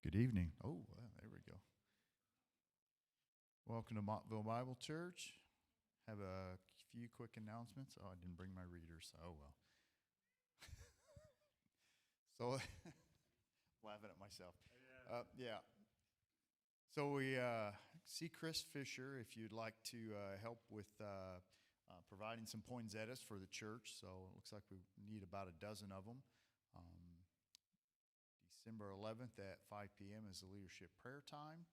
Good evening. Oh, well, there we go. Welcome to Mottville Bible Church. Have a few quick announcements. Oh, I didn't bring my readers. Oh, well. So, laughing at myself. Yeah. So we see Chris Fisher if you'd like to help with providing some poinsettias for the church. So it looks like we need about a dozen of them. December 11th at 5 p.m. is the leadership prayer time.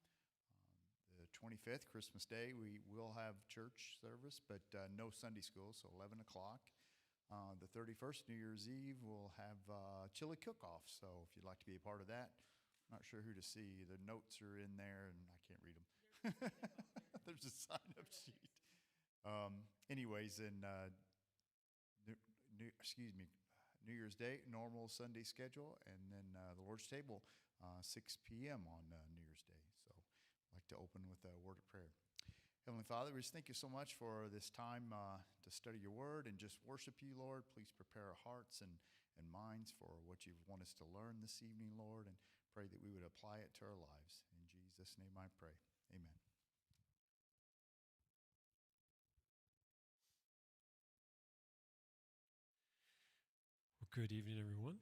The 25th, Christmas Day, we will have church service, but no Sunday school, so 11 o'clock. The 31st, New Year's Eve, we'll have chili cook-off, so if you'd like to be a part of that. I'm not sure who to see. The notes are in there, and I can't read them. There's a sign-up sheet. Anyways, and New Year's Day, normal Sunday schedule, and then the Lord's Table, 6 p.m. on New Year's Day. So I'd like to open with a word of prayer. Heavenly Father, we just thank you so much for this time to study your word and just worship you, Lord. Please prepare our hearts and minds for what you want us to learn this evening, Lord, and pray that we would apply it to our lives. In Jesus' name I pray. Amen. Good evening, everyone.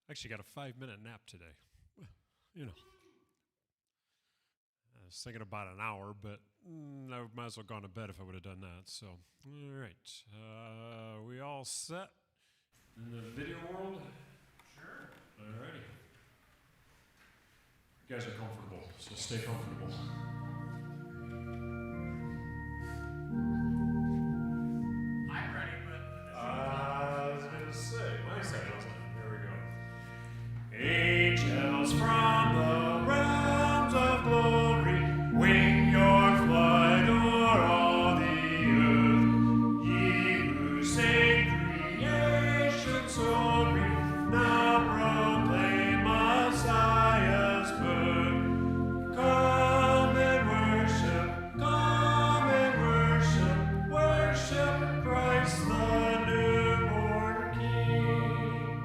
I actually got a 5-minute nap today. You know, I was thinking about an hour, but I might as well gone to bed if I would have done that. So, all right. We all set in the video world? Sure. All righty. You guys are comfortable, so stay comfortable. I'm ready, but I was going to say, my side wasn't. Here we go. Angels from the realms of glory, wing your flight o'er all the earth. Ye who sing creation's story, now proclaim Messiah's birth. Come and worship, worship Christ the newborn King.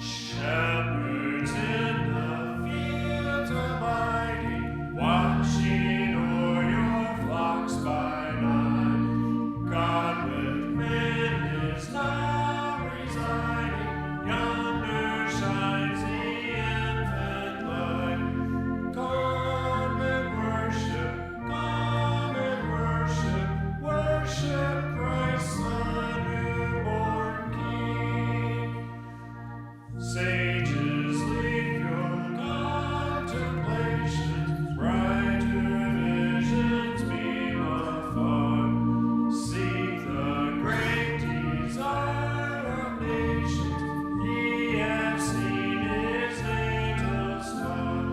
Shepherds in the fields abiding, watching o'er your flocks by night. God with men is now residing, yonder shines the infant light. Come and worship Christ the newborn King. Sages, leave your contemplations, brighter visions beam afar. Seek the great desire of nations, ye have seen his natal star.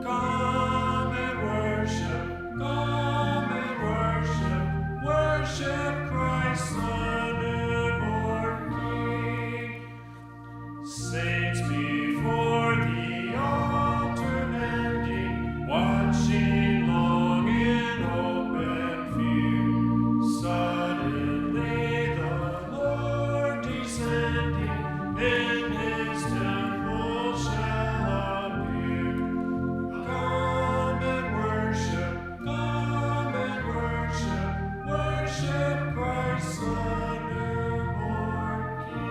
Come and worship Christ the newborn King. Saints before the altar bending, watching long in hope and fear. Suddenly the Lord descending in his temple shall appear. Come and worship Christ the newborn King.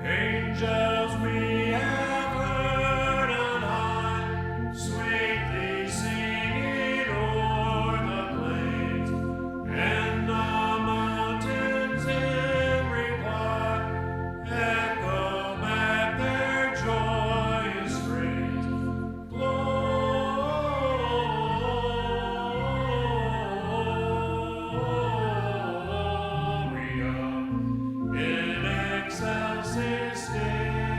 Angels we have heard on high, sweetly singing o'er the plains, and the mountains in reply echo back their joyous praise. Gloria in excelsis Deo.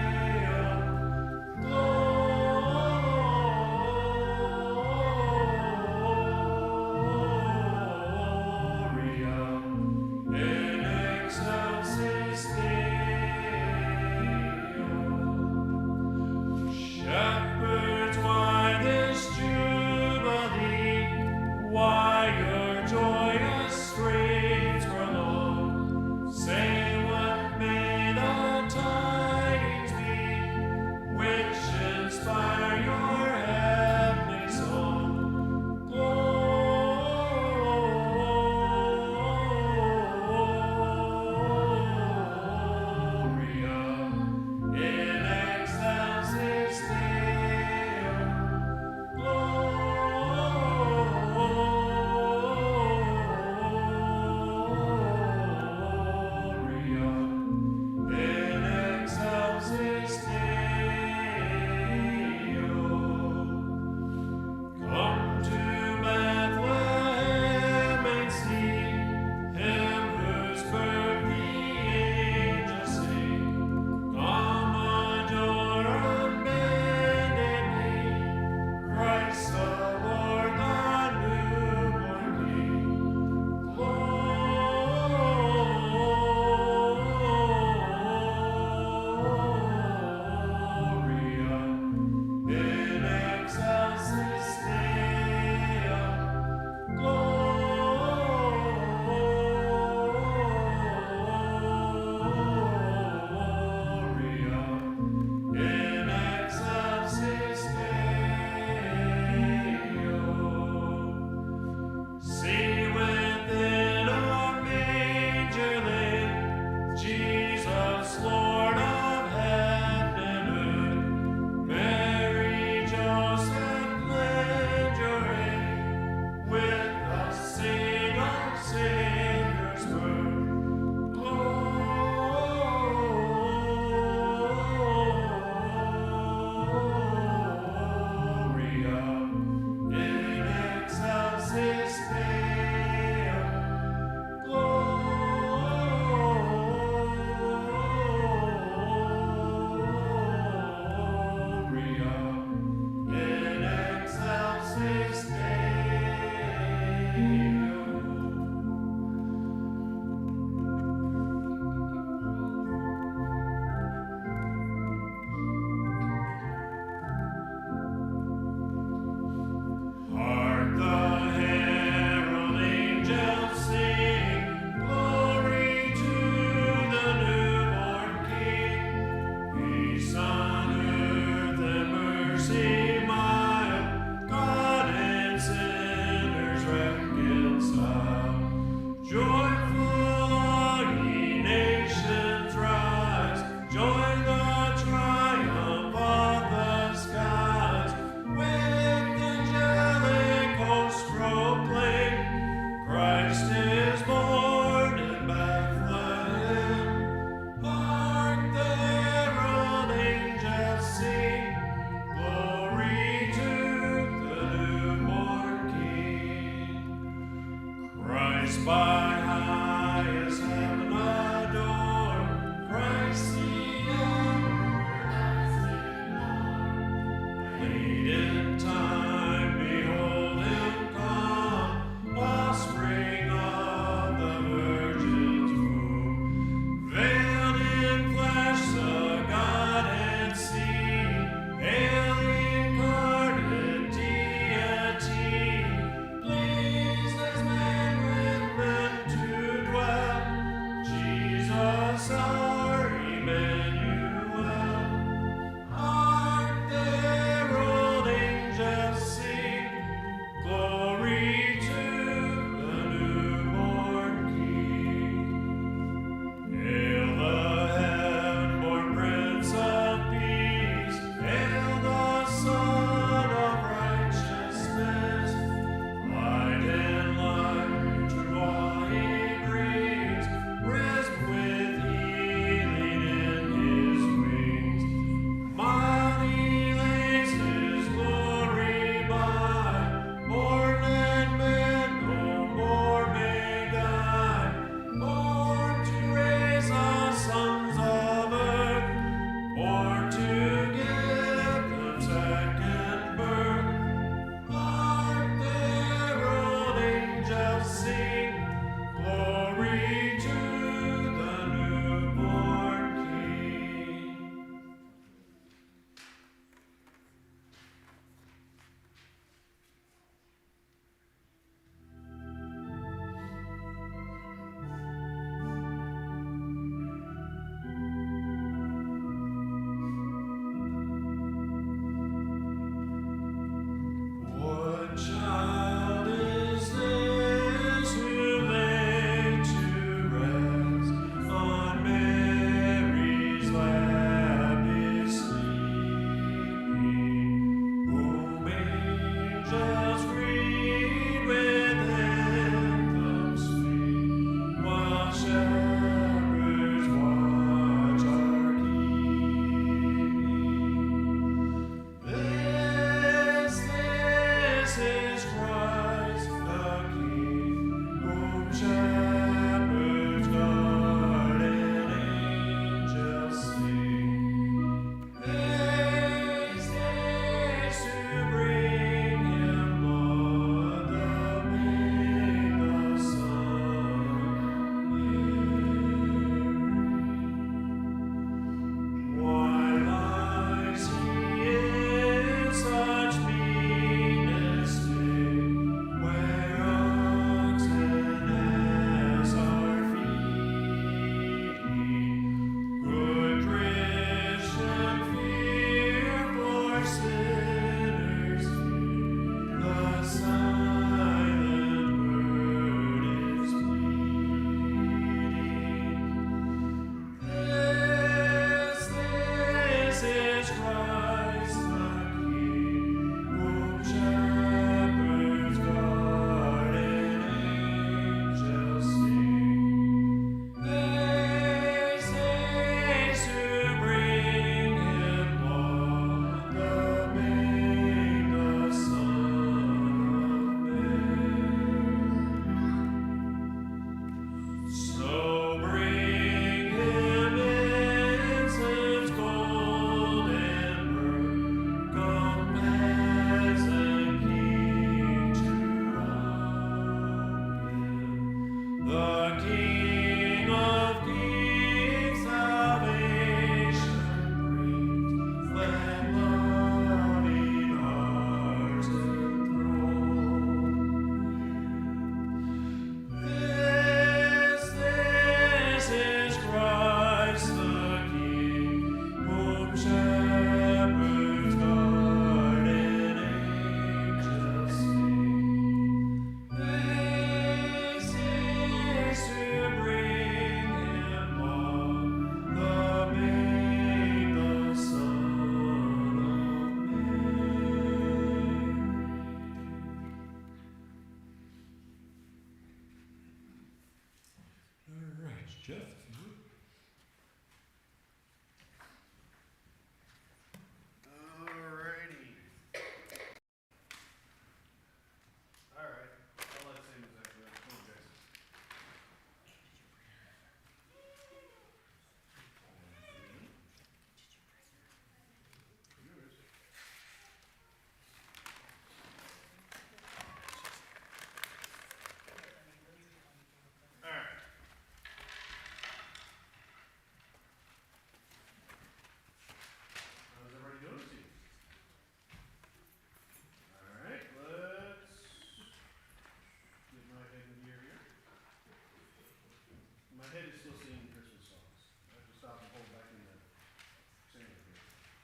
Please, there's man with men to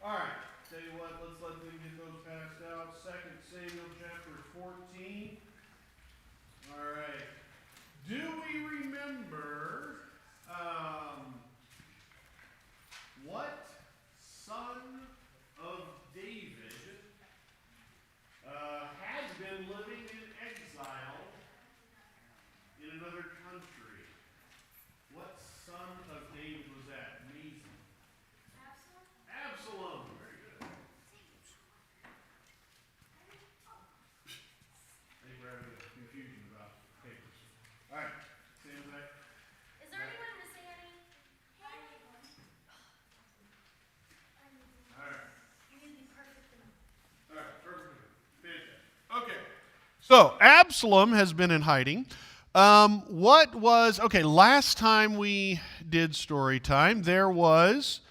All right. Tell you what, let's let them get those passed out. 2 Samuel chapter 14. All right. Do we remember what son of David had been living in exile in another country? What son of David was that? Amazing. Absalom. Very good. I think we're having a confusion about papers. All right. Sam's back. Is there anyone missing any? All right. You need to be perfect enough. All right. Perfect. Fantastic. Okay. So Absalom has been in hiding. Last time we did story time, there was,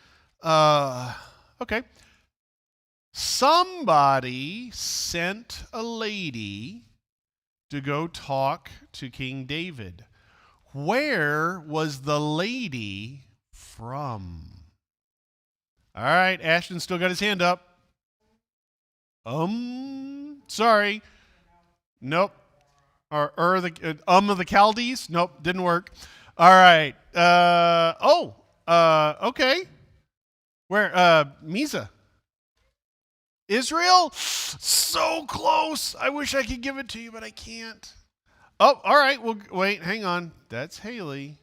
somebody sent a lady to go talk to King David. Where was the lady from? All right, Ashton still got his hand up. Sorry. Nope. Or of the Chaldees? Nope, didn't work. All right. Okay. Where? Misa. Israel? So close. I wish I could give it to you, but I can't. Oh, all right. Well, wait, hang on. That's Haley.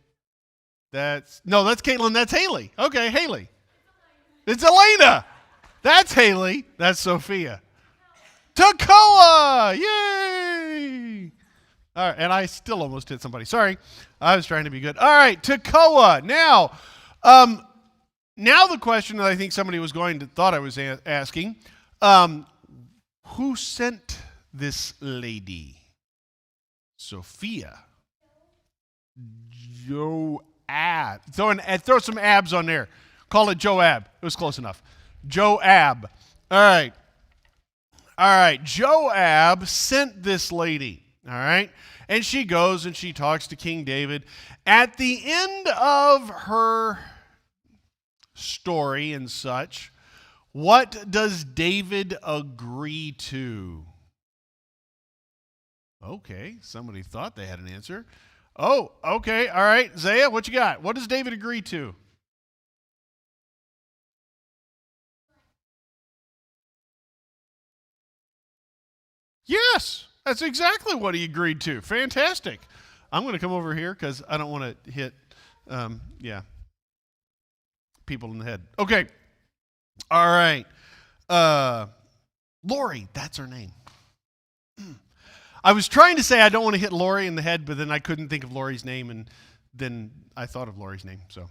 That's Caitlin. That's Haley. Okay, Haley. It's Elena. That's Haley. That's Sophia. Tekoa! Yay! All right, and I still almost hit somebody. Sorry, I was trying to be good. All right, Tekoa. Now the question that I think somebody thought I was asking, who sent this lady? Sophia. Joab. Throw some abs on there. Call it Joab. It was close enough. Joab. All right. Joab sent this lady. All right. And she goes and she talks to King David. At the end of her story and such, what does David agree to? Okay, somebody thought they had an answer. Oh, okay, all right. Zaya, what you got? What does David agree to? Yes, that's exactly what he agreed to. Fantastic. I'm going to come over here because I don't want to hit, people in the head. Okay. All right. Lori, that's her name. I was trying to say I don't want to hit Lori in the head, but then I couldn't think of Lori's name, and then I thought of Lori's name. So,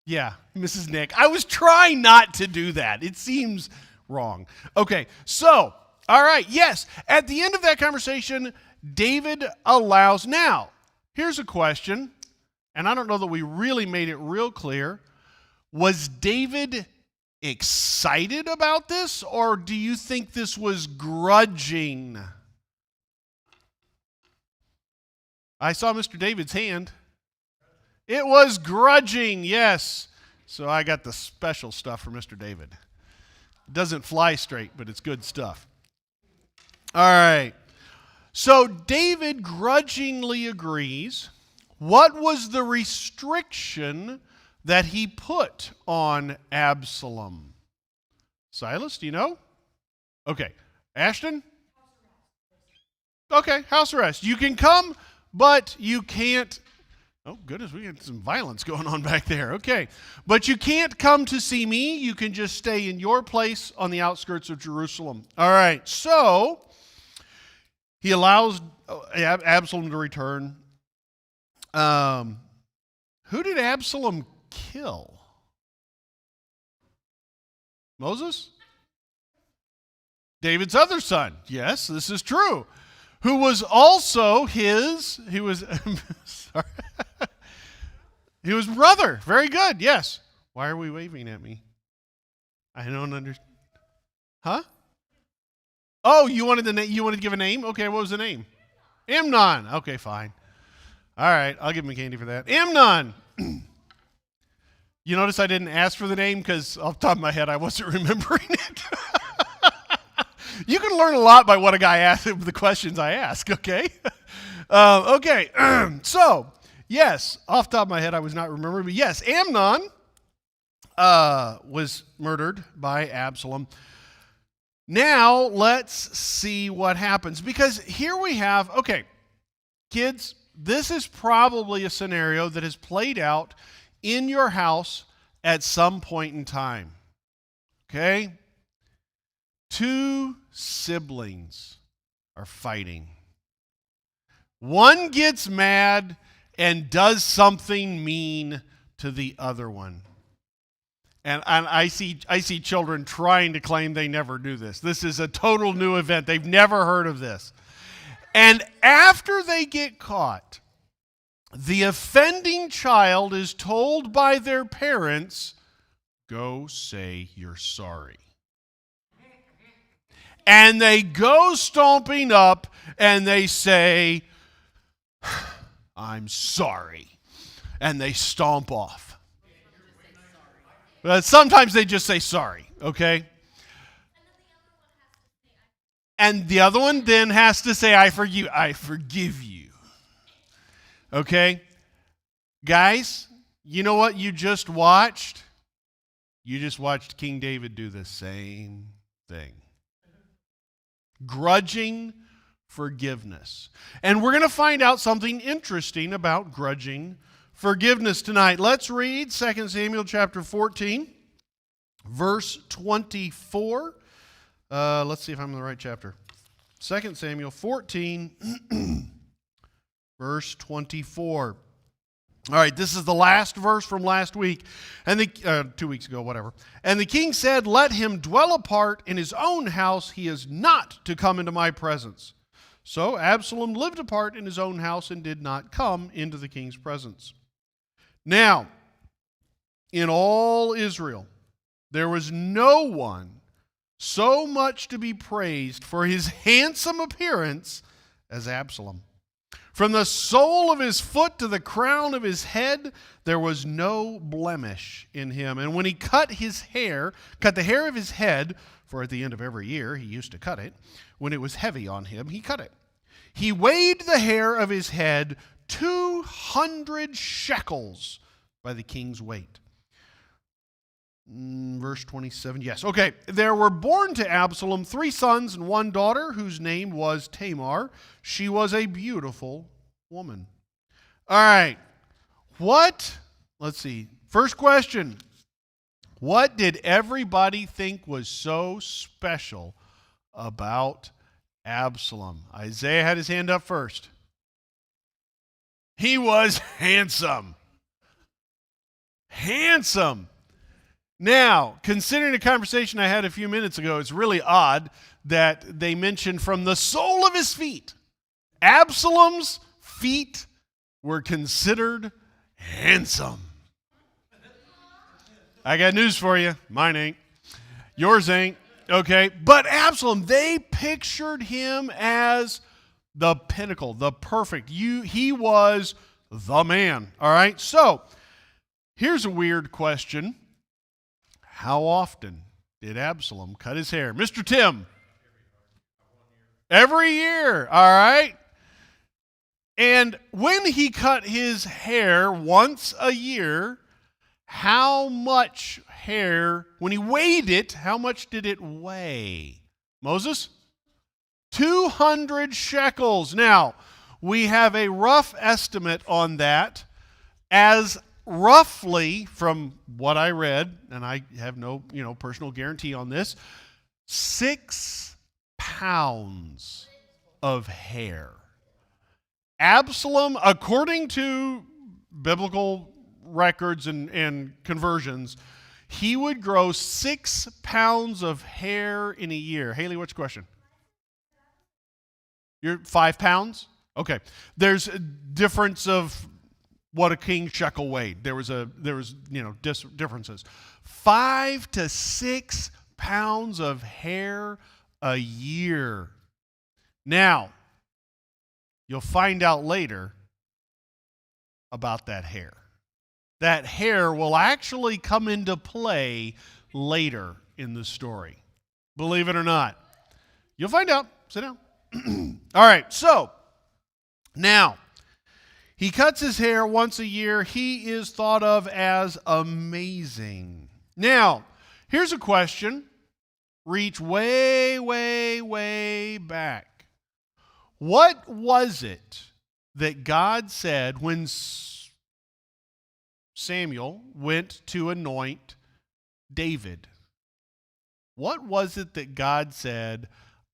yeah, Mrs. Nick. I was trying not to do that. It seems wrong. Okay, so, all right, yes. At the end of that conversation, David allows. Now, here's a question, and I don't know that we really made it real clear. Was David excited about this, or do you think this was grudging? I saw Mr. David's hand. It was grudging, yes. So I got the special stuff for Mr. David. It doesn't fly straight, but it's good stuff. All right. So David grudgingly agrees. What was the restriction that he put on Absalom? Silas, do you know? Okay. Ashton? Okay, house arrest. You can come, but you can't. Oh, goodness, we got some violence going on back there. Okay. But you can't come to see me. You can just stay in your place on the outskirts of Jerusalem. All right. So he allows Absalom to return. Who did Absalom kill? Moses? David's other son. Yes, this is true. Who was also he was brother. Very good, yes. Why are we waving at me? I don't understand. Huh? Oh, you wanted to give a name? Okay, what was the name? Amnon. Okay, fine. All right, I'll give him a candy for that. Amnon. You notice I didn't ask for the name because off the top of my head I wasn't remembering it. You can learn a lot by what a guy asks, the questions I ask, okay? Okay, so, yes, off the top of my head I was not remembering, but yes, Amnon was murdered by Absalom. Now, let's see what happens. Because here we have, okay, kids, this is probably a scenario that has played out in your house at some point in time. Okay? Two siblings are fighting. One gets mad and does something mean to the other one. And I see children trying to claim they never do this. This is a total new event. They've never heard of this. And after they get caught, the offending child is told by their parents, go say you're sorry. And they go stomping up and they say, I'm sorry. And they stomp off. Sometimes they just say sorry, okay? And the other one then has to say, I forgive you. Okay? Guys, you know what you just watched? You just watched King David do the same thing. Grudging forgiveness. And we're going to find out something interesting about grudging forgiveness tonight. Let's read 2 Samuel chapter 14, verse 24. Let's see if I'm in the right chapter. 2 Samuel 14, verse 24. All right, this is the last verse from last week, and 2 weeks ago, whatever. And the king said, let him dwell apart in his own house. He is not to come into my presence. So Absalom lived apart in his own house and did not come into the king's presence. Now, in all Israel, there was no one so much to be praised for his handsome appearance as Absalom. From the sole of his foot to the crown of his head, there was no blemish in him. And when he cut the hair of his head, for at the end of every year he used to cut it, when it was heavy on him, he cut it. He weighed the hair of his head 200 shekels by the king's weight. Verse 27, yes. Okay, there were born to Absalom 3 sons and 1 daughter, whose name was Tamar. She was a beautiful woman. All right, let's see. First question. What did everybody think was so special about Absalom? Isaiah had his hand up first. He was handsome. Handsome. Now, considering the conversation I had a few minutes ago, it's really odd that they mentioned from the sole of his feet. Absalom's feet were considered handsome. I got news for you. Mine ain't. Yours ain't. Okay. But Absalom, they pictured him as the pinnacle, the perfect. He was the man. All right. So, here's a weird question. How often did Absalom cut his hair? Mr. Tim? Every year. All right. And when he cut his hair once a year, how much hair, when he weighed it, how much did it weigh? Moses? 200 shekels. Now, we have a rough estimate on that as roughly, from what I read, and I have no personal guarantee on this, 6 pounds of hair. Absalom, according to biblical records and conversions, he would grow 6 pounds of hair in a year. Haley, what's your question? You're 5 pounds? Okay. There's a difference of what a king shekel weighed. There was differences. 5 to 6 pounds of hair a year. Now, you'll find out later about that hair. That hair will actually come into play later in the story. Believe it or not. You'll find out. Sit down. All right, so now he cuts his hair once a year. He is thought of as amazing. Now, here's a question. Reach way, way, way back. What was it that God said when Samuel went to anoint David? What was it that God said,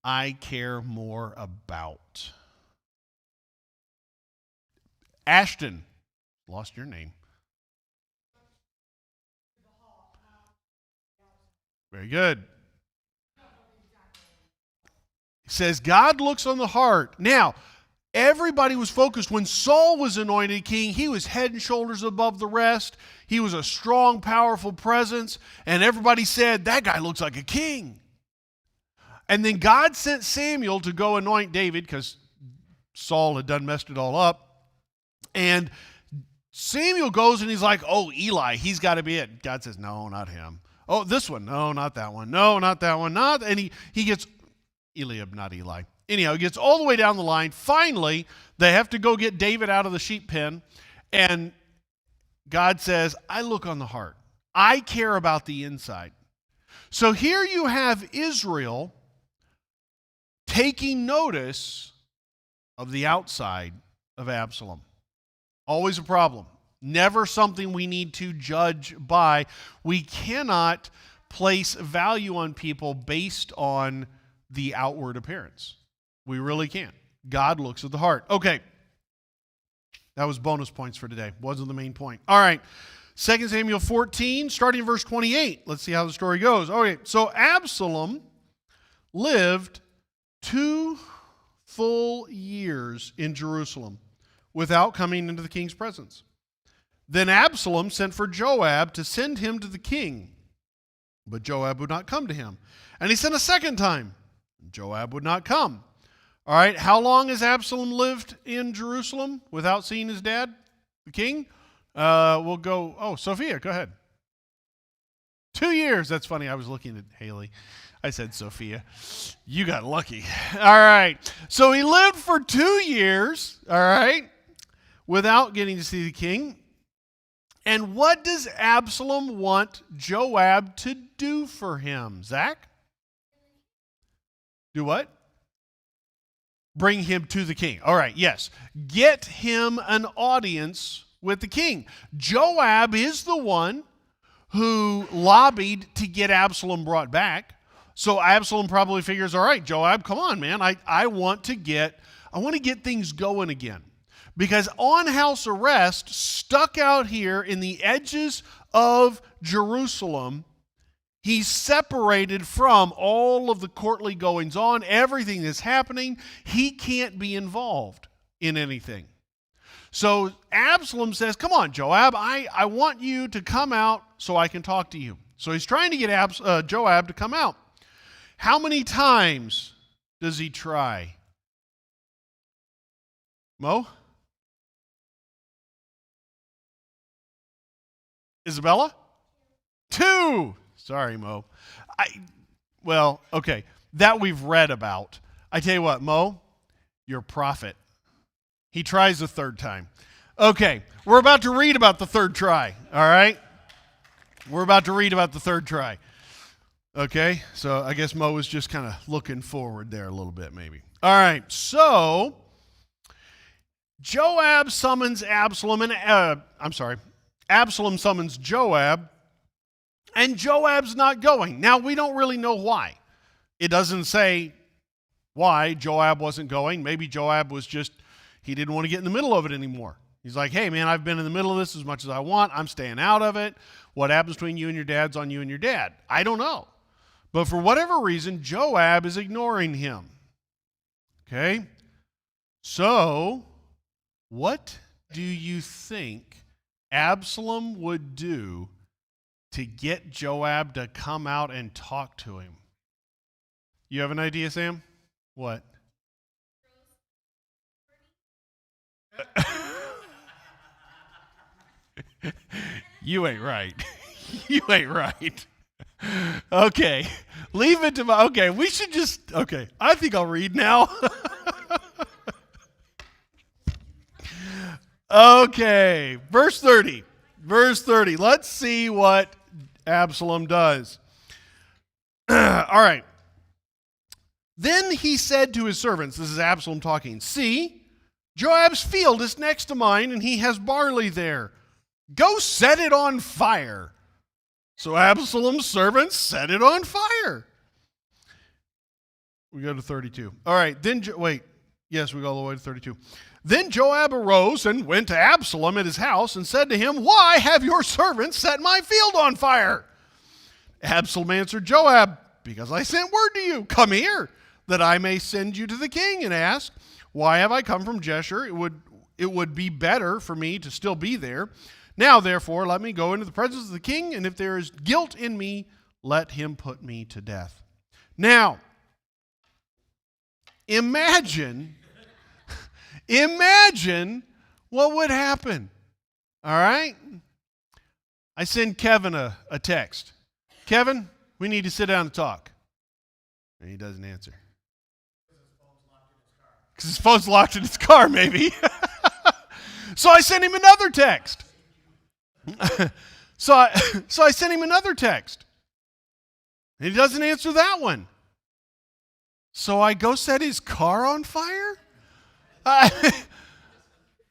I care more about? Ashton, lost your name. Very good. He says, God looks on the heart. Now, everybody was focused. When Saul was anointed king, he was head and shoulders above the rest. He was a strong, powerful presence. And everybody said, that guy looks like a king. And then God sent Samuel to go anoint David because Saul had done messed it all up. And Samuel goes and he's like, oh, Eli, he's got to be it. God says, no, not him. Oh, this one. No, not that one. No, not that one. Not. And he gets Eliab, not Eli. Anyhow, he gets all the way down the line. Finally, they have to go get David out of the sheep pen. And God says, I look on the heart. I care about the inside. So here you have Israel taking notice of the outside of Absalom. Always a problem. Never something we need to judge by. We cannot place value on people based on the outward appearance. We really can't. God looks at the heart. Okay. That was bonus points for today. Wasn't the main point. All right. 2 Samuel 14, starting in verse 28. Let's see how the story goes. Okay. So Absalom lived 2 full years in Jerusalem without coming into the king's presence. Then Absalom sent for Joab to send him to the king. But Joab would not come to him. And he sent a second time. Joab would not come. All right, how long has Absalom lived in Jerusalem without seeing his dad, the king? We'll go, Sophia, go ahead. 2 years. That's funny. I was looking at Haley. I said Sophia. You got lucky. All right. So he lived for 2 years, all right, without getting to see the king. And what does Absalom want Joab to do for him? Zach? Do what? Bring him to the king. All right, yes. Get him an audience with the king. Joab is the one who lobbied to get Absalom brought back. So Absalom probably figures, all right, Joab, come on, man. I want to get things going again. Because on house arrest, stuck out here in the edges of Jerusalem, he's separated from all of the courtly goings on, everything that's happening. He can't be involved in anything. So Absalom says, come on, Joab, I want you to come out so I can talk to you. So he's trying to get Joab to come out. How many times does he try? Mo? Isabella? 2. Sorry, Mo. Okay. That we've read about. I tell you what, Mo, you're a prophet. He tries the 3rd time. Okay. We're about to read about the 3rd try. All right? We're about to read about the 3rd try. Okay? So I guess Mo was just kind of looking forward there a little bit, maybe. All right. So Joab summons Absalom and Absalom summons Joab, and Joab's not going. Now, we don't really know why. It doesn't say why Joab wasn't going. Maybe Joab was he didn't want to get in the middle of it anymore. He's like, hey, man, I've been in the middle of this as much as I want. I'm staying out of it. What happens between you and your dad's on you and your dad. I don't know. But for whatever reason, Joab is ignoring him. Okay? So, what do you think Absalom would do to get Joab to come out and talk to him? You have an idea, Sam? What? You ain't right. You ain't right. Okay. Leave it to my. Okay, we should just. Okay, I think I'll read now. Okay, verse 30. Verse 30. Let's see what Absalom does. All right. Then he said to his servants, this is Absalom talking, see, Joab's field is next to mine, and he has barley there. Go set it on fire. So Absalom's servants set it on fire. We go to 32. All right, then, wait. Yes, we go all the way to 32. Then Joab arose and went to Absalom at his house and said to him, why have your servants set my field on fire? Absalom answered Joab, because I sent word to you, come here, that I may send you to the king and ask, why have I come from Jeshurun? It would be better for me to still be there. Now, therefore, let me go into the presence of the king, and if there is guilt in me, let him put me to death. Now, imagine what would happen. All right? I send Kevin a text. Kevin, we need to sit down and talk. And he doesn't answer. Because his phone's locked in his car, maybe. So I sent him another text. So I sent him another text. And he doesn't answer that one. So I go set his car on fire?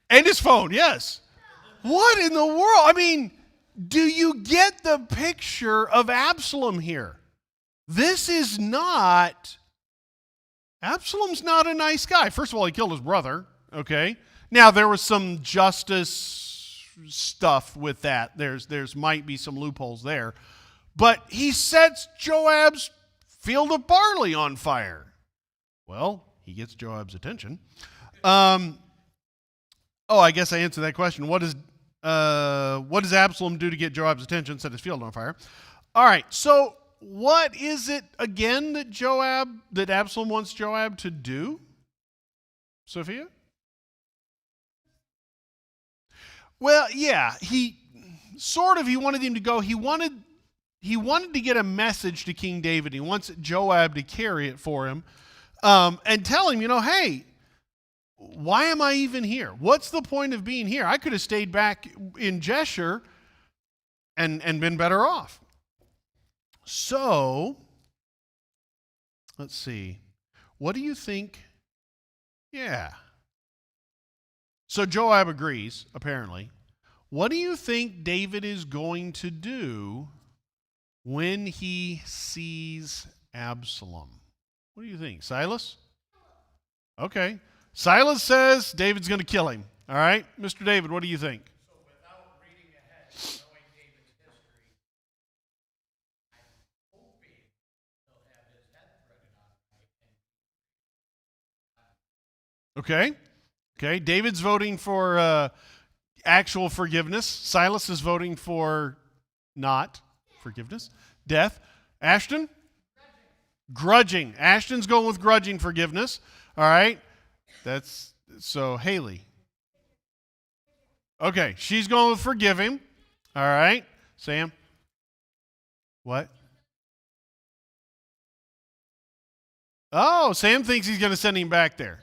And his phone, yes. What in the world? I mean, do you get the picture of Absalom here? This is not, Absalom's not a nice guy. First of all, he killed his brother, okay? Now, there was some justice stuff with that. There's might be some loopholes there. But he sets Joab's field of barley on fire. Well, he gets Joab's attention. I guess I answered that question. What does Absalom do to get Joab's attention? Set his field on fire. All right, so what is it again that Absalom wants Joab to do? Sophia? Well, yeah, he wanted him to go. He wanted to get a message to King David. He wants Joab to carry it for him, and tell him, hey, why am I even here? What's the point of being here? I could have stayed back in Jeshurun and been better off. So, let's see. What do you think? Yeah. So Joab agrees, apparently. What do you think David is going to do when he sees Absalom? What do you think? Silas? Okay. Silas says David's going to kill him. All right? Mr. David, what do you think? So without reading ahead, knowing David's history, I'm hoping he'll have his head threaded on right. Okay. David's voting for actual forgiveness. Silas is voting for not forgiveness. Death. Ashton? Grudging. Ashton's going with grudging forgiveness. All right. That's so Haley. Okay, she's going to forgive him. All right. Sam? What? Oh, Sam thinks he's going to send him back there.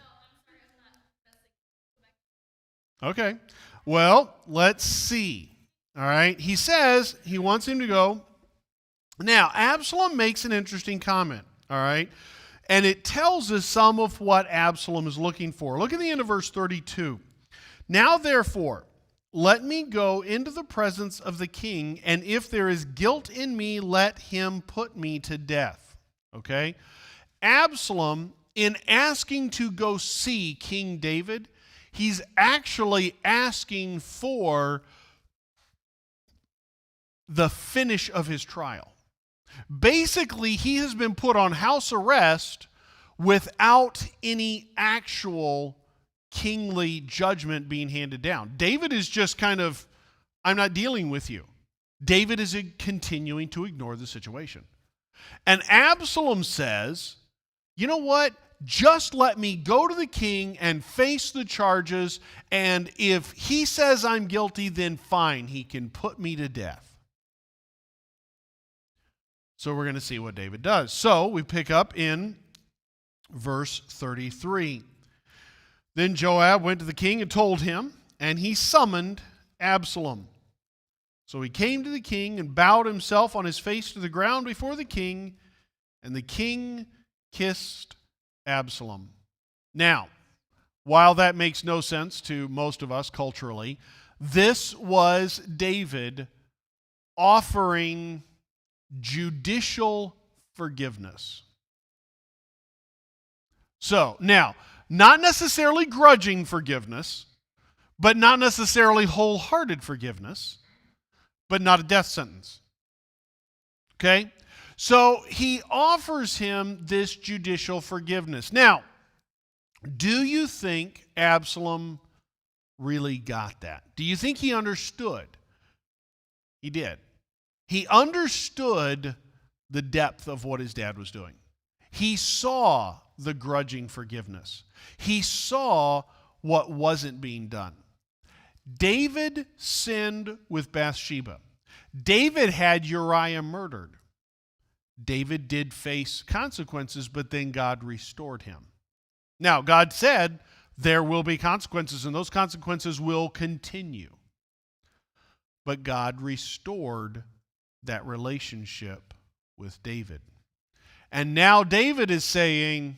Okay. Well, let's see. All right. He says he wants him to go. Now, Absalom makes an interesting comment. All right. And it tells us some of what Absalom is looking for. Look at the end of verse 32. Now, therefore, let me go into the presence of the king, and if there is guilt in me, let him put me to death. Okay? Absalom, in asking to go see King David, he's actually asking for the finish of his trial. Basically, he has been put on house arrest without any actual kingly judgment being handed down. David is just kind of, I'm not dealing with you. David is continuing to ignore the situation. And Absalom says, you know what? Just let me go to the king and face the charges, and if he says I'm guilty, then fine, he can put me to death. So we're going to see what David does. So we pick up in verse 33. Then Joab went to the king and told him, and he summoned Absalom. So he came to the king and bowed himself on his face to the ground before the king, and the king kissed Absalom. Now, while that makes no sense to most of us culturally, this was David offering judicial forgiveness. So, now, not necessarily grudging forgiveness, but not necessarily wholehearted forgiveness, but not a death sentence. Okay? So he offers him this judicial forgiveness. Now, do you think Absalom really got that? Do you think he understood? He did. He understood the depth of what his dad was doing. He saw the grudging forgiveness. He saw what wasn't being done. David sinned with Bathsheba. David had Uriah murdered. David did face consequences, but then God restored him. Now, God said there will be consequences, and those consequences will continue. But God restored that relationship with David. And now David is saying,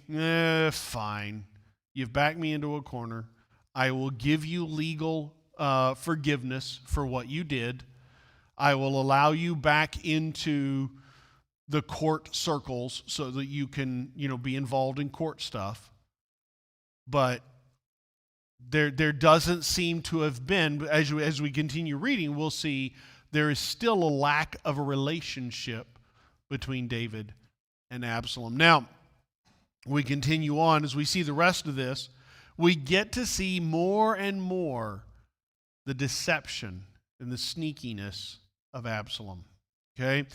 fine, you've backed me into a corner. I will give you legal forgiveness for what you did. I will allow you back into the court circles so that you can, be involved in court stuff. But there doesn't seem to have been, as we continue reading, we'll see there is still a lack of a relationship between David and Absalom. Now, we continue on as we see the rest of this. We get to see more and more the deception and the sneakiness of Absalom. Okay?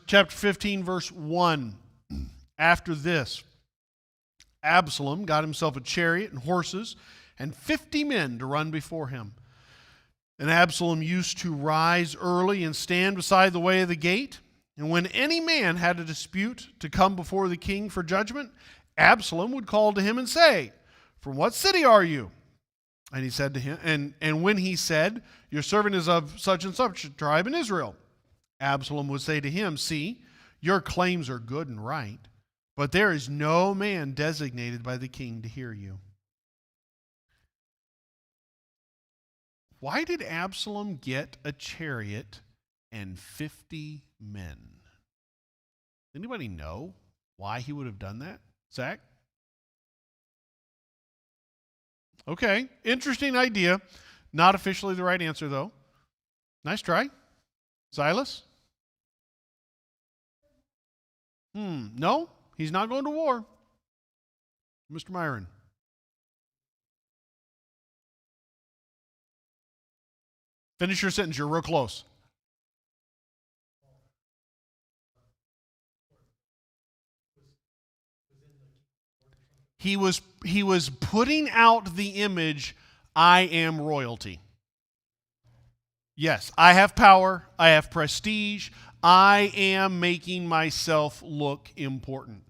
Chapter 15, verse 1. After this, Absalom got himself a chariot and horses and 50 men to run before him. And Absalom used to rise early and stand beside the way of the gate. And when any man had a dispute to come before the king for judgment, Absalom would call to him and say, "From what city are you?" And he said to him, and when he said, "Your servant is of such and such a tribe in Israel," Absalom would say to him, "See, your claims are good and right, but there is no man designated by the king to hear you." Why did Absalom get a chariot and 50 men? Anybody know why he would have done that? Zach? Okay, interesting idea. Not officially the right answer, though. Nice try. Silas? No, he's not going to war. Mr. Myron? Finish your sentence. You're real close. He was putting out the image, I am royalty. Yes, I have power, I have prestige, I am making myself look important.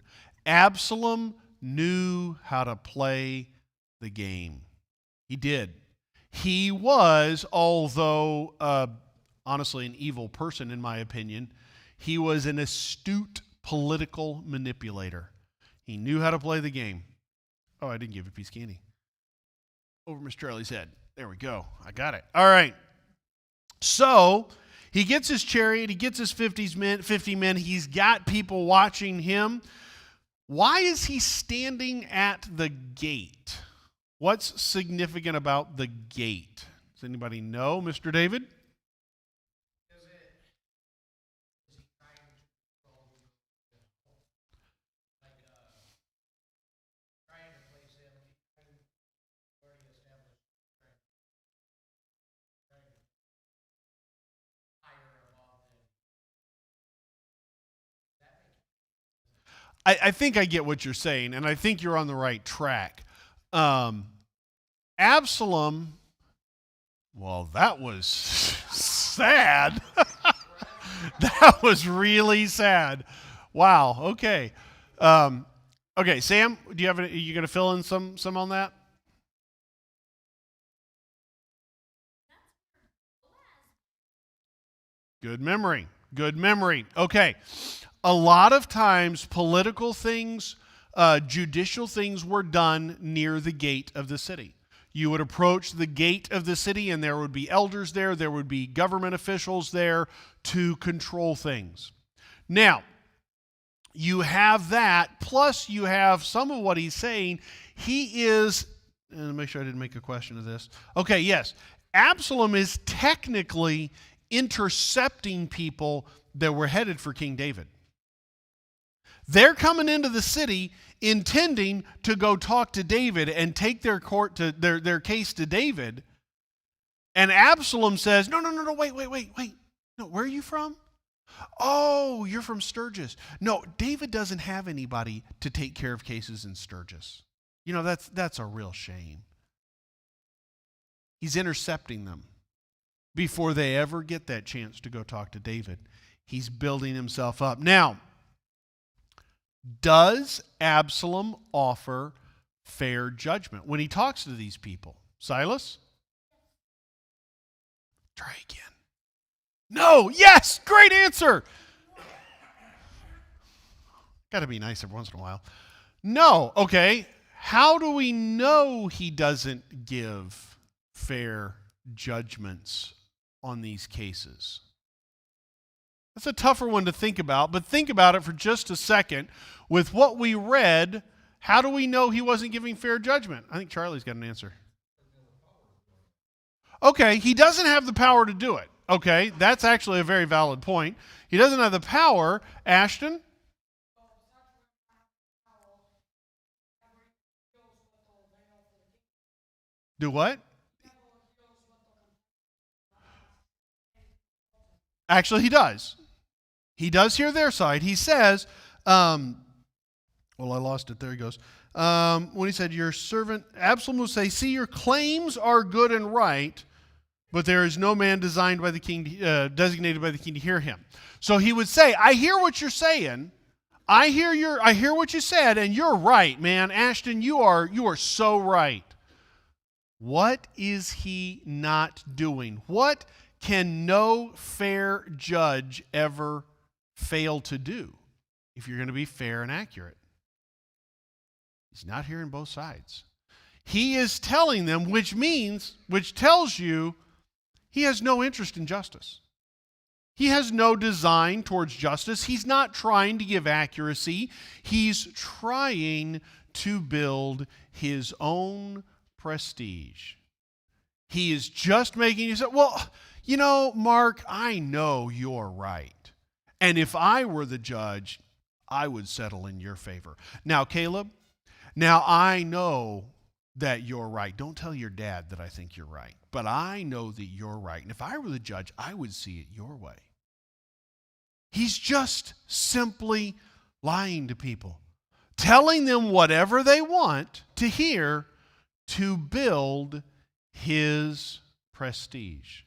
Absalom knew how to play the game. He did. He was, although honestly an evil person in my opinion, he was an astute political manipulator. He knew how to play the game. Oh, I didn't give you a piece of candy. Over Miss Charlie's head. There we go. I got it. All right. So he gets his chariot. He gets his 50 men. He's got people watching him. Why is he standing at the gate? What's significant about the gate? Does anybody know, Mr. David? I think I get what you're saying, and I think you're on the right track. Absalom, well, that was sad. That was really sad. Wow. Okay. Okay, Sam, do you have are you going to fill in some on that? Good memory. Good memory. Okay. A lot of times political things, judicial things were done near the gate of the city. You would approach the gate of the city and there would be elders there, there would be government officials there to control things. Now, you have that, plus you have some of what he's saying. He is, and make sure I didn't make a question of this. Okay, yes. Absalom is technically intercepting people that were headed for King David. They're coming into the city intending to go talk to David and take their court to their case to David. And Absalom says, no, wait. No, where are you from? Oh, you're from Sturgis. No, David doesn't have anybody to take care of cases in Sturgis. You know, that's a real shame. He's intercepting them before they ever get that chance to go talk to David. He's building himself up. Now, does Absalom offer fair judgment when he talks to these people? Silas? Try again. No, yes, great answer. Got to be nice every once in a while. No, okay. How do we know he doesn't give fair judgments on these cases? That's a tougher one to think about, but think about it for just a second. With what we read, how do we know he wasn't giving fair judgment? I think Charlie's got an answer. Okay, he doesn't have the power to do it. Okay, that's actually a very valid point. He doesn't have the power. Ashton? Do what? Actually, he does. He does hear their side. He says, well, I lost it. There he goes. When he said, your servant, Absalom will say, see, your claims are good and right, but there is no man designated by the king to hear him. So he would say, I hear what you're saying. I hear what you said, and you're right, man. Ashton, you are so right. What is he not doing? What can no fair judge ever fail to do if you're going to be fair and accurate? He's not hearing both sides. He is telling them, which tells you he has no interest in justice. He has no design towards justice. He's not trying to give accuracy. He's trying to build his own prestige. He is just making you say, well, you know, Mark, I know you're right. And if I were the judge, I would settle in your favor. Now, Caleb, I know that you're right. Don't tell your dad that I think you're right. But I know that you're right. And if I were the judge, I would see it your way. He's just simply lying to people, telling them whatever they want to hear to build his prestige.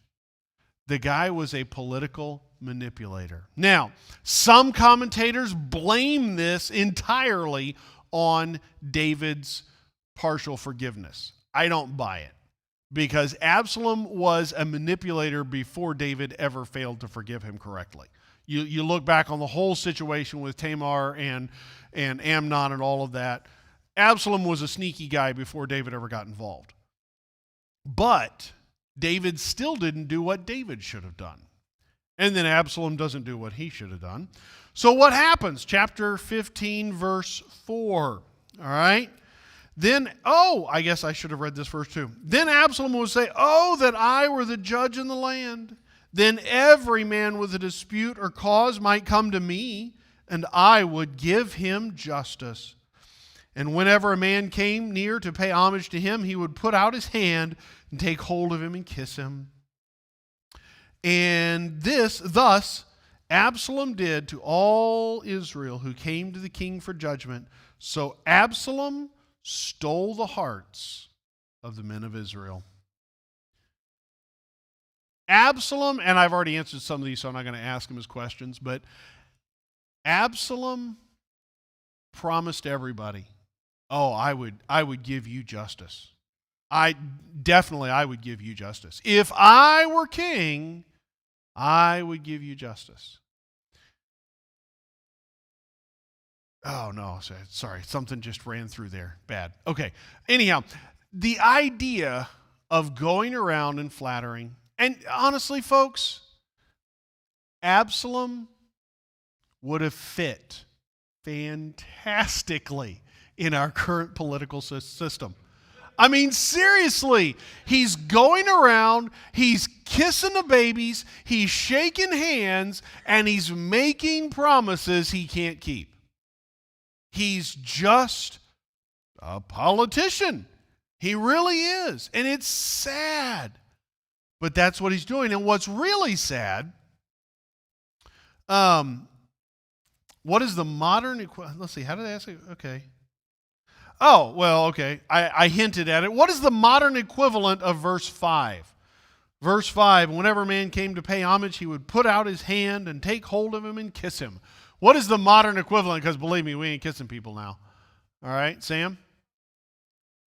The guy was a political manipulator. Now, some commentators blame this entirely on David's partial forgiveness. I don't buy it, because Absalom was a manipulator before David ever failed to forgive him correctly. You look back on the whole situation with Tamar and Amnon and all of that. Absalom was a sneaky guy before David ever got involved. But David still didn't do what David should have done. And then Absalom doesn't do what he should have done. So what happens? Chapter 15, verse 4. All right? Then, I guess I should have read this verse too. Then Absalom would say, oh, that I were the judge in the land. Then every man with a dispute or cause might come to me, and I would give him justice. And whenever a man came near to pay homage to him, he would put out his hand and take hold of him and kiss him. And thus Absalom did to all Israel who came to the king for judgment. So Absalom stole the hearts of the men of Israel. Absalom, and I've already answered some of these, so I'm not going to ask him his questions, but Absalom promised everybody, oh, I would give you justice. I would give you justice. If I were king, I would give you justice. Oh, no, sorry, something just ran through there. Bad. Okay, anyhow, the idea of going around and flattering, and honestly, folks, Absalom would have fit fantastically in our current political system. I mean, seriously, he's going around, he's kissing the babies, he's shaking hands, and he's making promises he can't keep. He's just a politician. He really is. And it's sad. But that's what he's doing. And what's really sad, what is the modern equivalent? Let's see, how did I ask it? Okay. Oh, well, okay. I hinted at it. What is the modern equivalent of verse 5? Verse 5, whenever a man came to pay homage, he would put out his hand and take hold of him and kiss him. What is the modern equivalent? Because believe me, we ain't kissing people now. All right, Sam?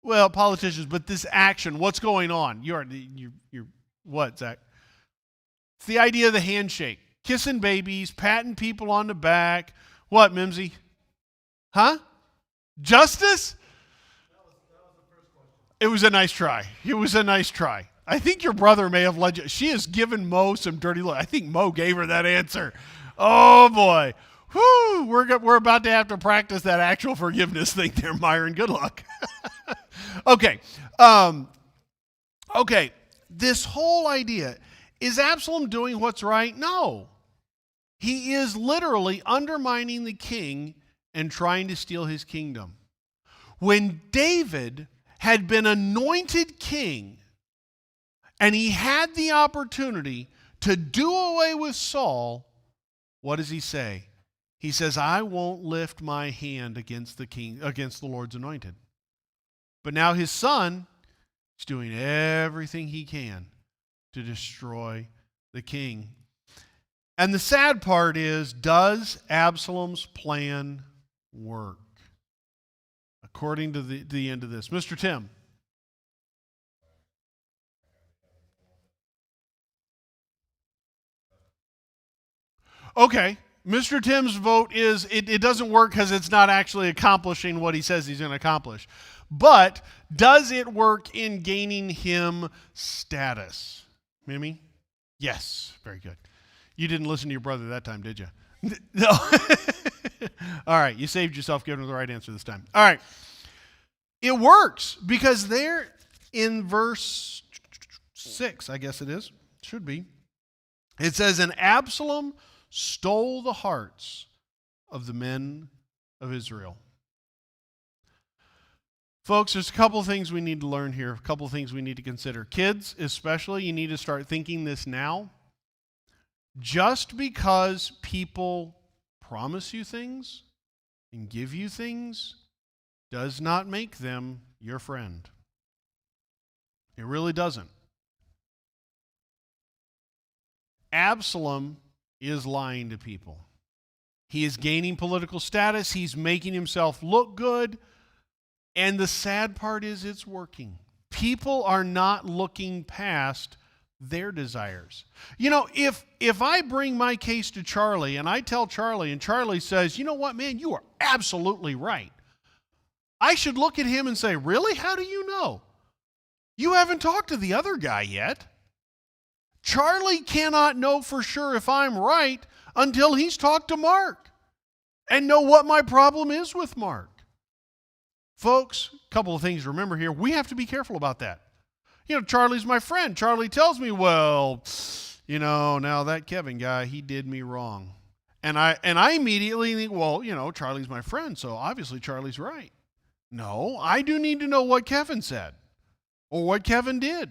Well, politicians, but this action, what's going on? You're what, Zach? It's the idea of the handshake. Kissing babies, patting people on the back. What, Mimsy? Huh? Justice? It was a nice try. It was a nice try. I think your brother may have led you. She has given Mo some dirty look. I think Mo gave her that answer. Oh, boy. Whew, we're about to have to practice that actual forgiveness thing there, Myron. Good luck. Okay. Okay. This whole idea, is Absalom doing what's right? No. He is literally undermining the king and trying to steal his kingdom. When David had been anointed king and he had the opportunity to do away with Saul, what does he say? He says, I won't lift my hand against the king, against the Lord's anointed. But now his son is doing everything he can to destroy the king. And the sad part is, does Absalom's plan work? According to the end of this. Mr. Tim. Okay. Mr. Tim's vote is it doesn't work because it's not actually accomplishing what he says he's going to accomplish. But does it work in gaining him status? Mimi? Yes. Very good. You didn't listen to your brother that time, did you? No. All right. You saved yourself giving him the right answer this time. All right. It works because there in verse 6, I guess it is, should be, it says, and Absalom stole the hearts of the men of Israel. Folks, there's a couple of things we need to learn here, a couple of things we need to consider. Kids, especially, you need to start thinking this now. Just because people promise you things and give you things does not make them your friend. It really doesn't. Absalom is lying to people. He is gaining political status. He's making himself look good. And the sad part is it's working. People are not looking past their desires. You know, if I bring my case to Charlie and I tell Charlie and Charlie says, you know what, man, you are absolutely right, I should look at him and say, really? How do you know? You haven't talked to the other guy yet. Charlie cannot know for sure if I'm right until he's talked to Mark and know what my problem is with Mark. Folks, a couple of things to remember here. We have to be careful about that. You know, Charlie's my friend. Charlie tells me, well, you know, now that Kevin guy, he did me wrong. And I immediately think, well, you know, Charlie's my friend, so obviously Charlie's right. No, I do need to know what Kevin said or what Kevin did.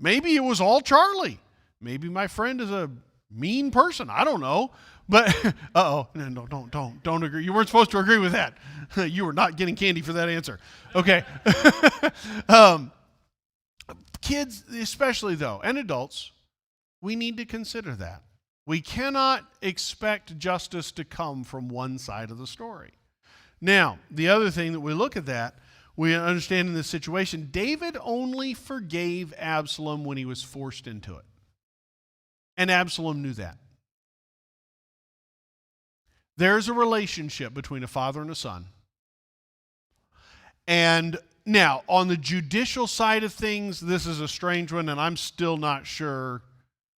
Maybe it was all Charlie. Maybe my friend is a mean person. I don't know. But, no, don't agree. You weren't supposed to agree with that. You were not getting candy for that answer. Okay. Kids, especially though, and adults, we need to consider that. We cannot expect justice to come from one side of the story. Now, the other thing that we look at that, we understand in this situation, David only forgave Absalom when he was forced into it. And Absalom knew that. There's a relationship between a father and a son. And now, on the judicial side of things, this is a strange one, and I'm still not sure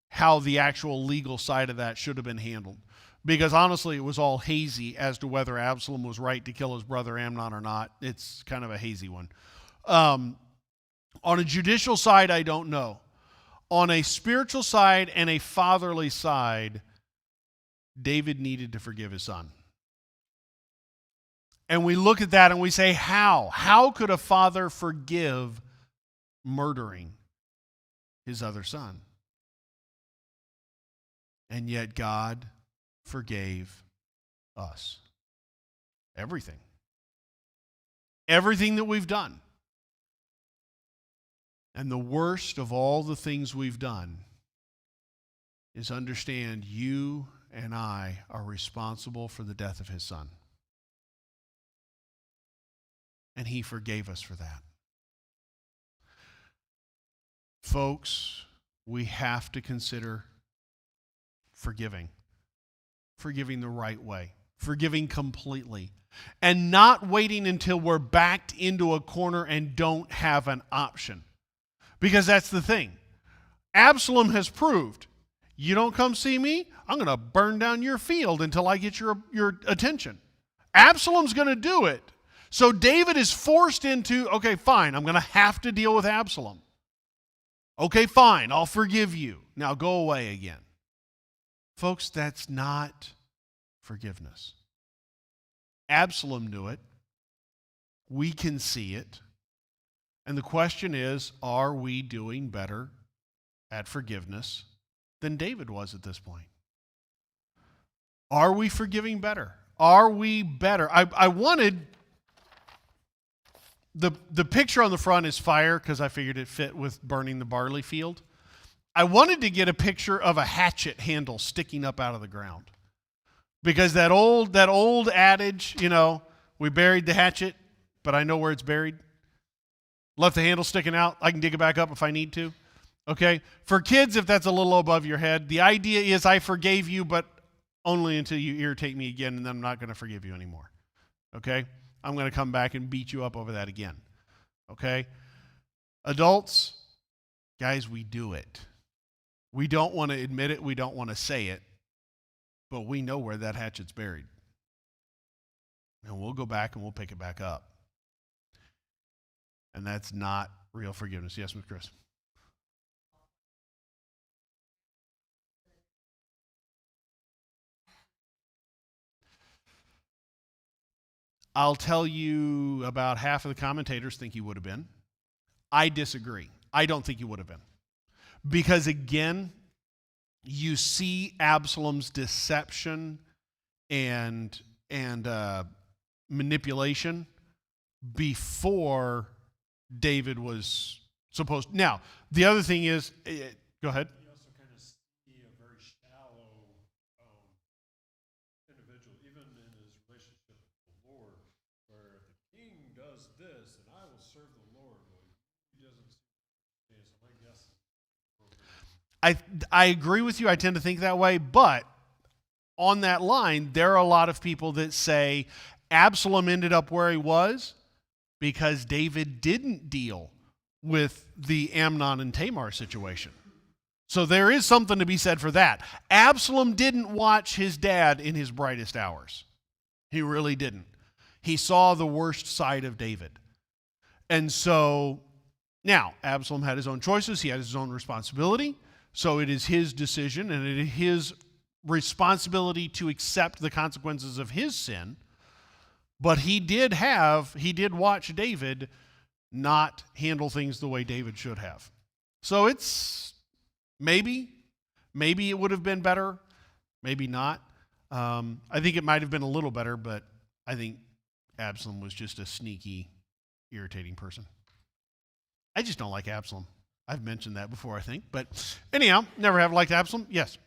how the actual legal side of that should have been handled. Because honestly, it was all hazy as to whether Absalom was right to kill his brother Amnon or not. It's kind of a hazy one. On a judicial side, I don't know. On a spiritual side and a fatherly side, David needed to forgive his son. And we look at that and we say, how? How could a father forgive murdering his other son? And yet God forgave us. Everything. Everything that we've done. And the worst of all the things we've done is understand you and I are responsible for the death of his son. And he forgave us for that. Folks, we have to consider forgiving. Forgiving the right way. Forgiving completely. And not waiting until we're backed into a corner and don't have an option. Because that's the thing. Absalom has proved, you don't come see me, I'm going to burn down your field until I get your attention. Absalom's going to do it. So David is forced into, okay, fine, I'm going to have to deal with Absalom. Okay, fine, I'll forgive you. Now go away again. Folks, that's not forgiveness. Absalom knew it. We can see it. And the question is, are we doing better at forgiveness than David was at this point? Are we forgiving better? Are we better? I wanted... The picture on the front is fire because I figured it fit with burning the barley field. I wanted to get a picture of a hatchet handle sticking up out of the ground. Because that old adage, we buried the hatchet, but I know where it's buried. Left the handle sticking out. I can dig it back up if I need to. Okay? For kids, if that's a little above your head, the idea is I forgave you, but only until you irritate me again, and then I'm not going to forgive you anymore. Okay? I'm going to come back and beat you up over that again. Okay? Adults, guys, we do it. We don't want to admit it. We don't want to say it. But we know where that hatchet's buried. And we'll go back and we'll pick it back up. And that's not real forgiveness. Yes, Ms. Chris? I'll tell you about half of the commentators think he would have been. I disagree. I don't think he would have been. Because again, you see Absalom's deception and manipulation before David was supposed. Now, the other thing is, go ahead. You also kind of see a very shallow individual, even in his relationship with the Lord, where the king does this and I will serve the Lord. Well, he doesn't see this, I guess. I agree with you. I tend to think that way. But on that line, there are a lot of people that say Absalom ended up where he was because David didn't deal with the Amnon and Tamar situation. So there is something to be said for that. Absalom didn't watch his dad in his brightest hours. He really didn't. He saw the worst side of David. And so now Absalom had his own choices. He had his own responsibility. So it is his decision and it is his responsibility to accept the consequences of his sin. But he did watch David not handle things the way David should have. So it's maybe Maybe it would have been better, maybe not. I think it might have been a little better, but I think Absalom was just a sneaky, irritating person. I just don't like Absalom. I've mentioned that before, I think. But anyhow, never have liked Absalom. Yes.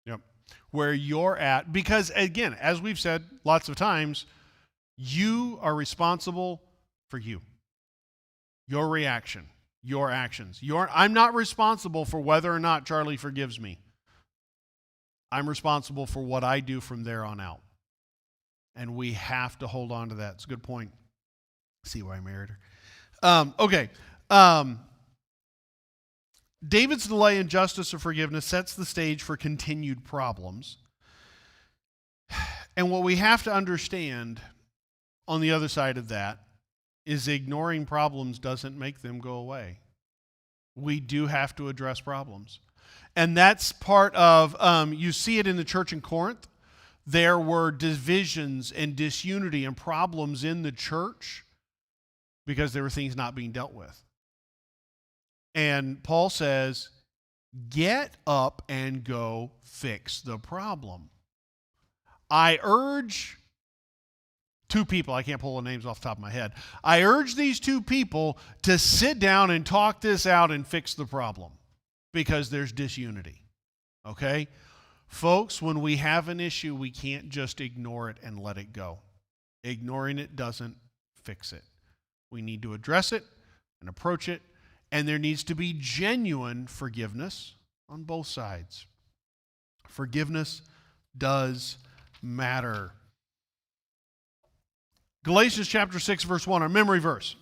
Yep. Where you're at, because again, as we've said lots of times, you are responsible for you. Your reaction, your actions. I'm not responsible for whether or not Charlie forgives me. I'm responsible for what I do from there on out. And we have to hold on to that. It's a good point. See why I married her. Okay. David's delay in justice or forgiveness sets the stage for continued problems. And what we have to understand on the other side of that is ignoring problems doesn't make them go away. We do have to address problems. And that's part of, you see it in the church in Corinth. There were divisions and disunity and problems in the church because there were things not being dealt with. And Paul says, get up and go fix the problem. I urge two people, I can't pull the names off the top of my head. I urge these two people to sit down and talk this out and fix the problem because there's disunity. Okay? Folks, when we have an issue, we can't just ignore it and let it go. Ignoring it doesn't fix it. We need to address it and approach it. And there needs to be genuine forgiveness on both sides. Forgiveness does matter. Galatians chapter 6, verse 1, our memory verse.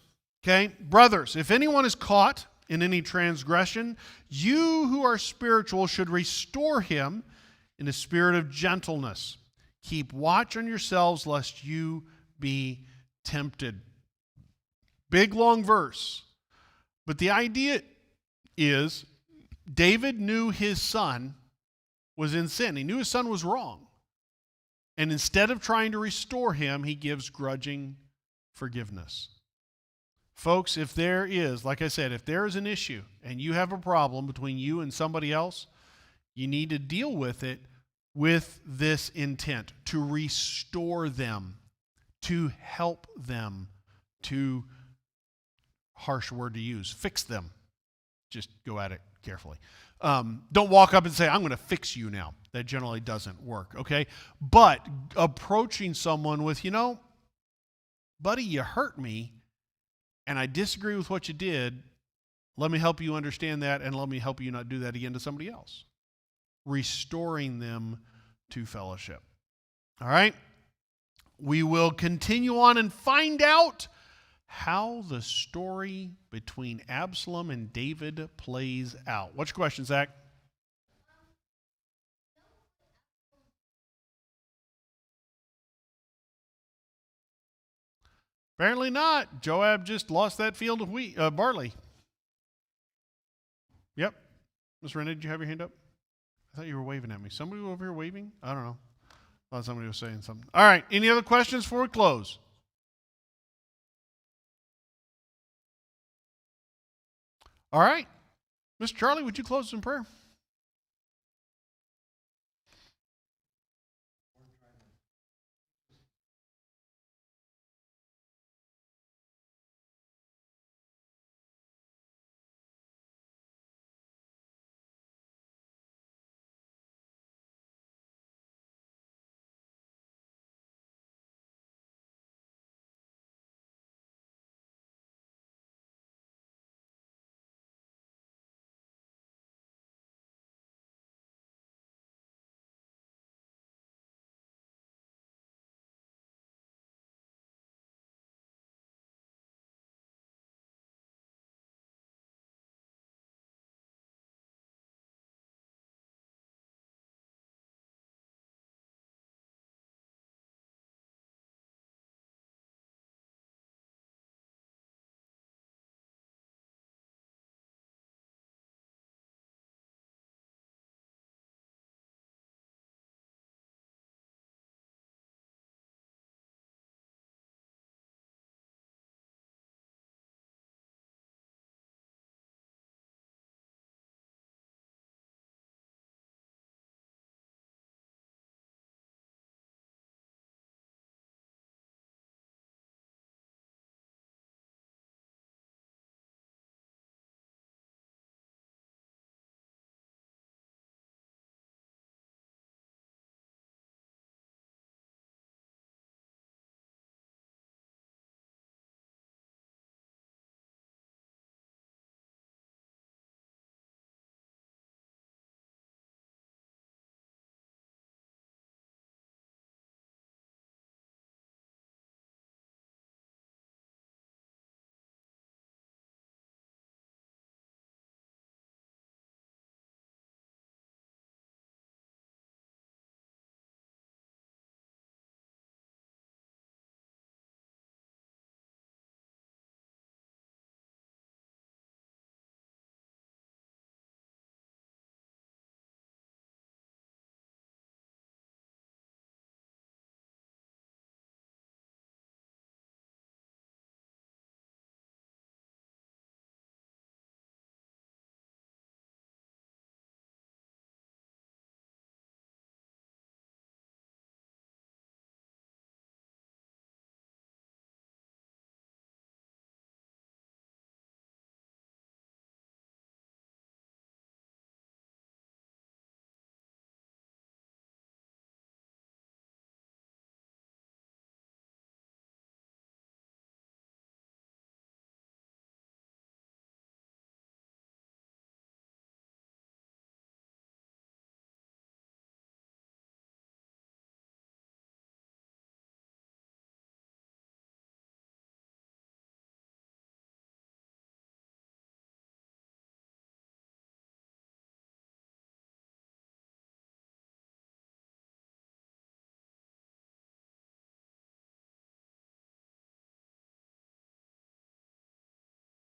Okay? Brothers, if anyone is caught in any transgression, you who are spiritual should restore him in a spirit of gentleness. Keep watch on yourselves lest you be tempted. Big, long verse. But the idea is David knew his son was in sin. He knew his son was wrong. And instead of trying to restore him, he gives grudging forgiveness. Folks, if there is, like I said, if there is an issue and you have a problem between you and somebody else, you need to deal with it with this intent, to restore them, to help them, to harsh word to use, fix them. Just go at it carefully. Don't walk up and say, I'm going to fix you now. That generally doesn't work, okay? But approaching someone with, buddy, you hurt me, and I disagree with what you did. Let me help you understand that, and let me help you not do that again to somebody else. Restoring them to fellowship. All right? We will continue on and find out how the story between Absalom and David plays out. What's your question, Zach? Apparently not. Joab just lost that field of barley. Yep. Ms. Renee, did you have your hand up? I thought you were waving at me. Somebody over here waving? I don't know. I thought somebody was saying something. All right. Any other questions before we close? All right. Mr. Charlie, would you close us in prayer?